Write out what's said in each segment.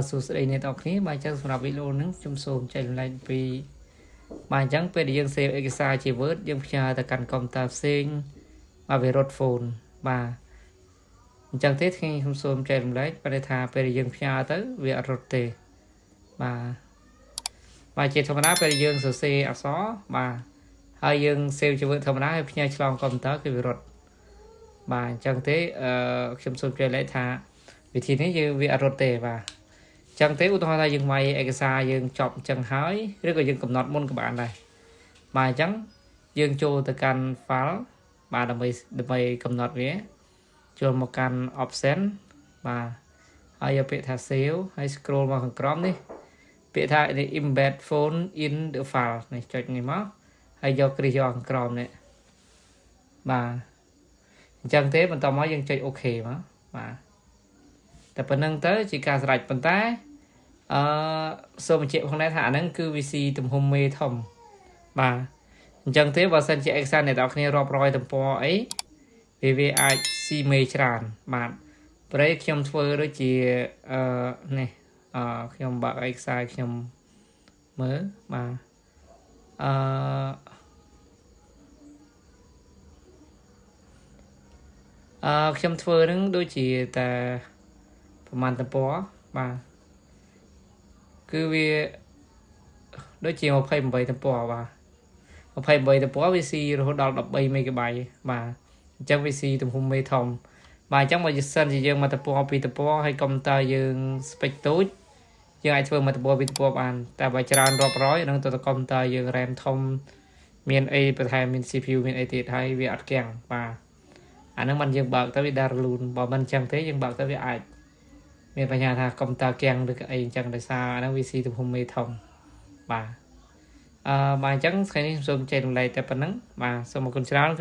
សួស្តីអ្នកទាំងគ្នាបាទអញ្ចឹងសម្រាប់វីដេអូនេះខ្ញុំសូមចែករំលែកពីបាទអញ្ចឹងពេលដែលយើង save ឯកសារជា Word យើងផ្ញើទៅកាន់កុំព្យូទ័រផ្សេងបាទវារត់ phone បាទអញ្ចឹងទេថ្ងៃខ្ញុំសូមចែករំលែកបើថាពេលដែលយើងផ្ញើទៅវាអត់រត់ទេបាទជាធម្មតាពេលដែលយើងសរសេរអក្សរបាទហើយយើង save ជា Word ធម្មតាហើយផ្ញើឆ្លងកុំព្យូទ័រគឺវារត់បាទអញ្ចឹងទេខ្ញុំសូមចែករំលែកថាវិធីនេះយើងវាអត់រត់ទេបាទចឹងទេឧទាហរណ៍ថាយើងវាយឯកសារយើងចប់អញ្ចឹងហើយឬក៏យើងកំណត់មុនក៏បានដែរបាទអញ្ចឹងយើងចូលទៅកាន់ file បាទដើម្បីកំណត់វាចូលមកកាន់ option បាទហើយយកពាក្យថា save ហើយ scroll មកខាងក្រោមនេះពាក្យថា embed phone in the file នេះចុចនេះមកហើយយកគ្រីសយកខាងក្រោមនេះបាទអញ្ចឹងទេបន្តមកយើងចុច OK មកបាទតែប៉ុណ្្នឹងទៅជាការស្រេចប៉ុន្តែសូមបញ្ជាក់ផងដែរថាអាហ្នឹងគឺ VC ទំហំមេធំបាទអញ្ចឹងទេបើសិនជាឯកសារអ្នកនរគ្នារាប់រយទំព័រអីវាអាចស៊ីមេច្រើនបាទប្រេខ្ញុំធ្វើដូចជានេះខ្ញុំបើកឯកសារខ្ញុំមើលបាទខ្ញុំធ្វើនឹងដូចជាតែប្រហែលទំព័របាទគឺវាដូចជា28ទំព័របាទ28ទំព័រ VC រហូតដល់13 MB បាទអញ្ចឹង VC ទំហំមេធំបាទអញ្ចឹងបើសិនជាយើងមកទំព័រ2ទំព័រហើយកុំព្យូទ័រយើង spec តូចយើងអាចធ្វើមកទំព័រ2ទំព័របានតែបើច្រើនរាប់រយនឹងទៅកុំព្យូទ័រយើង RAM ធំមានអីបន្ថែមមាន CPU មានអីទៀតហើយវាអត់គាំងបាទអាហ្នឹងមិនយើងបើកទៅវាដល់រលូនបើមិនអញ្ចឹងទេយើងបើកទៅវាអាចមានបញ្ហាថាកុំព្យូទ័រគាំងឬក៏អីអញ្ចឹងដោយសារអាហ្នឹង VC ទំហំមេធំបាទបាទអញ្ចឹងថ្ងៃនេះសូមចែករំលែកតែប៉ុណ្្នឹងបាទសូមអរគុណច្រើន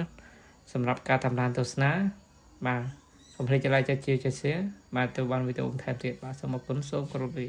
សម្រាប់ការតាមដានទស្សនាបាទកុំភ្លេចចុច like ចុច share បាទទៅបានវីដេអូបន្ថែមទៀតបាទសូមអរគុណសូមគោរពលា